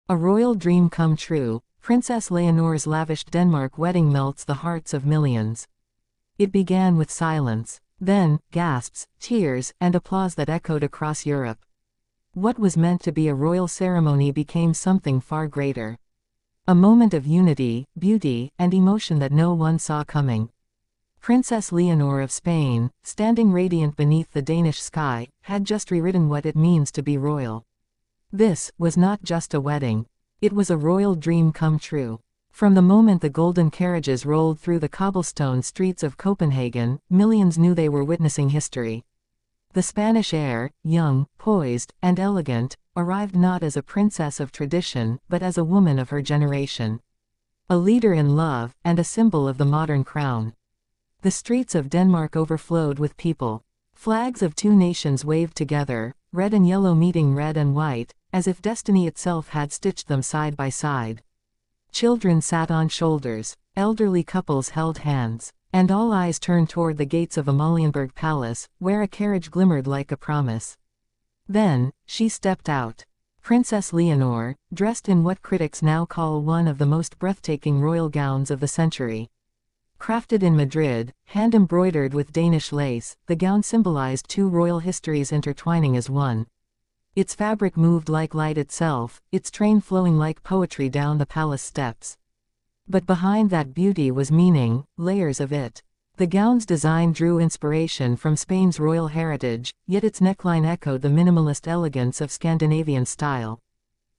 A royal dream come true, Princess Leonor's lavished Denmark wedding melts the hearts of millions. It began with silence, then gasps, tears, and applause that echoed across Europe. What was meant to be a royal ceremony became something far greater. A moment of unity, beauty, and emotion that no one saw coming. Princess Leonor of Spain, standing radiant beneath the Danish sky, had just rewritten what it means to be royal. This was not just a wedding. It was a royal dream come true. From the moment the golden carriages rolled through the cobblestone streets of Copenhagen, millions knew they were witnessing history. The Spanish heir, young, poised, and elegant, arrived not as a princess of tradition, but as a woman of her generation. A leader in love, and a symbol of the modern crown. The streets of Denmark overflowed with people. Flags of two nations waved together, red and yellow meeting red and white, as if destiny itself had stitched them side by side. Children sat on shoulders, elderly couples held hands, and all eyes turned toward the gates of Amalienborg Palace, where a carriage glimmered like a promise. Then, she stepped out. Princess Leonor, dressed in what critics now call one of the most breathtaking royal gowns of the century. Crafted in Madrid, hand-embroidered with Danish lace, the gown symbolized two royal histories intertwining as one. Its fabric moved like light itself, its train flowing like poetry down the palace steps. But behind that beauty was meaning, layers of it. The gown's design drew inspiration from Spain's royal heritage, yet its neckline echoed the minimalist elegance of Scandinavian style.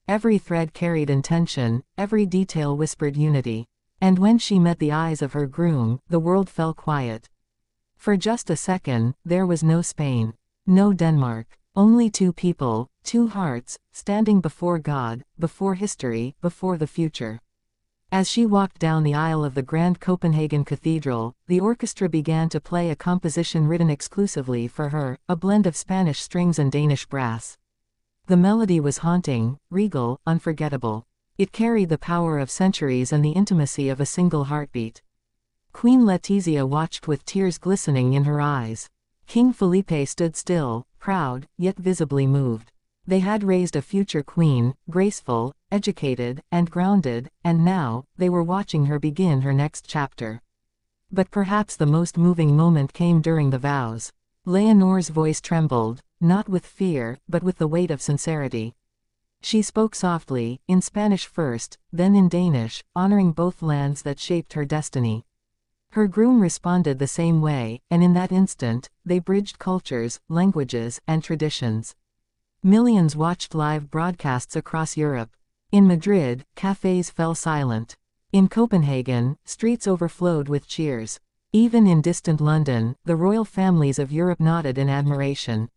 Every thread carried intention, every detail whispered unity. And when she met the eyes of her groom, the world fell quiet. For just a second, there was no Spain, no Denmark, only two people, two hearts, standing before God, before history, before the future. As she walked down the aisle of the Grand Copenhagen Cathedral, the orchestra began to play a composition written exclusively for her, a blend of Spanish strings and Danish brass. The melody was haunting, regal, unforgettable. It carried the power of centuries and the intimacy of a single heartbeat. Queen Letizia watched with tears glistening in her eyes. King Felipe stood still, proud, yet visibly moved. They had raised a future queen, graceful, educated, and grounded, and now, they were watching her begin her next chapter. But perhaps the most moving moment came during the vows. Leonor's voice trembled, not with fear, but with the weight of sincerity. She spoke softly, in Spanish first, then in Danish, honoring both lands that shaped her destiny. Her groom responded the same way, and in that instant, they bridged cultures, languages, and traditions. Millions watched live broadcasts across Europe. In Madrid, cafes fell silent. In Copenhagen, streets overflowed with cheers. Even in distant London, the royal families of Europe nodded in admiration.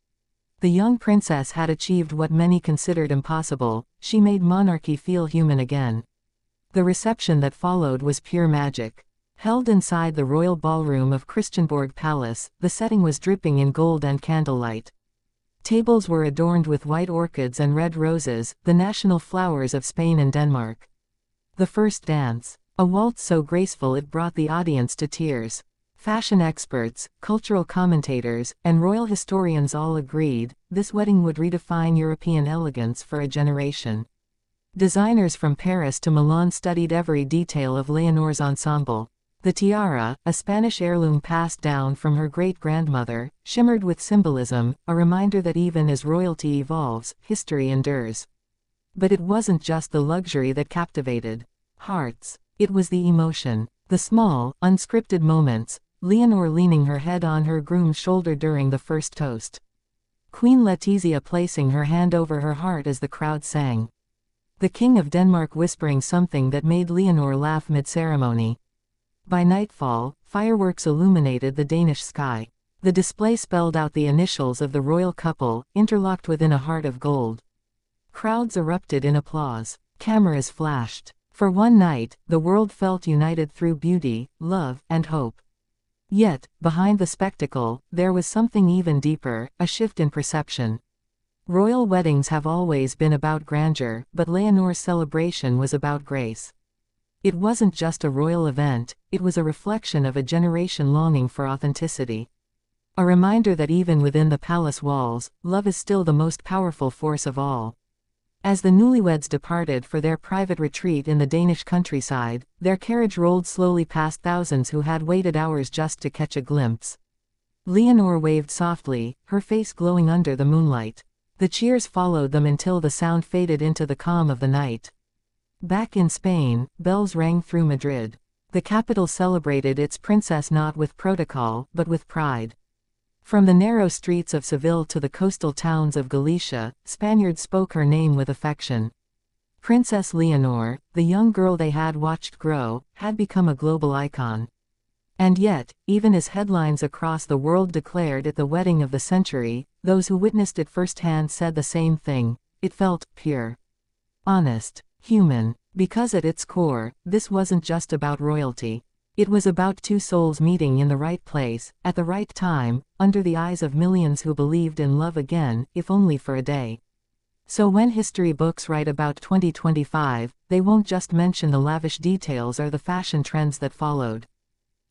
The young princess had achieved what many considered impossible. She made monarchy feel human again. The reception that followed was pure magic. Held inside the royal ballroom of Christiansborg Palace, the setting was dripping in gold and candlelight. Tables were adorned with white orchids and red roses, the national flowers of Spain and Denmark. The first dance, a waltz so graceful it brought the audience to tears. Fashion experts, cultural commentators, and royal historians all agreed, this wedding would redefine European elegance for a generation. Designers from Paris to Milan studied every detail of Leonor's ensemble. The tiara, a Spanish heirloom passed down from her great-grandmother, shimmered with symbolism, a reminder that even as royalty evolves, history endures. But it wasn't just the luxury that captivated hearts. It was the emotion. The small, unscripted moments. Leonor leaning her head on her groom's shoulder during the first toast. Queen Letizia placing her hand over her heart as the crowd sang. The King of Denmark whispering something that made Leonor laugh mid-ceremony. By nightfall, fireworks illuminated the Danish sky. The display spelled out the initials of the royal couple, interlocked within a heart of gold. Crowds erupted in applause. Cameras flashed. For one night, the world felt united through beauty, love, and hope. Yet, behind the spectacle, there was something even deeper, a shift in perception. Royal weddings have always been about grandeur, but Leonor's celebration was about grace. It wasn't just a royal event, it was a reflection of a generation longing for authenticity. A reminder that even within the palace walls, love is still the most powerful force of all. As the newlyweds departed for their private retreat in the Danish countryside, their carriage rolled slowly past thousands who had waited hours just to catch a glimpse. Leonor waved softly, her face glowing under the moonlight. The cheers followed them until the sound faded into the calm of the night. Back in Spain, bells rang through Madrid. The capital celebrated its princess not with protocol, but with pride. From the narrow streets of Seville to the coastal towns of Galicia, Spaniards spoke her name with affection. Princess Leonor, the young girl they had watched grow, had become a global icon. And yet, even as headlines across the world declared it the wedding of the century, those who witnessed it firsthand said the same thing: it felt pure, honest, human. Because at its core, this wasn't just about royalty. It was about two souls meeting in the right place, at the right time, under the eyes of millions who believed in love again, if only for a day. So when history books write about 2025, they won't just mention the lavish details or the fashion trends that followed.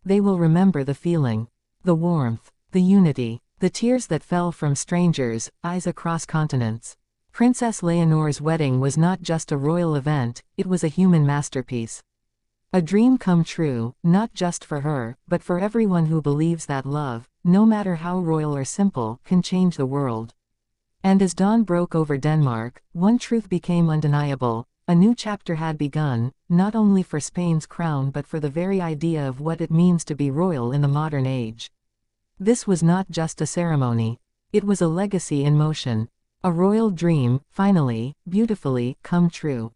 They will remember the feeling, the warmth, the unity, the tears that fell from strangers' eyes across continents. Princess Leonor's wedding was not just a royal event, it was a human masterpiece. A dream come true, not just for her, but for everyone who believes that love, no matter how royal or simple, can change the world. And as dawn broke over Denmark, one truth became undeniable: a new chapter had begun, not only for Spain's crown but for the very idea of what it means to be royal in the modern age. This was not just a ceremony. It was a legacy in motion. A royal dream, finally, beautifully, come true.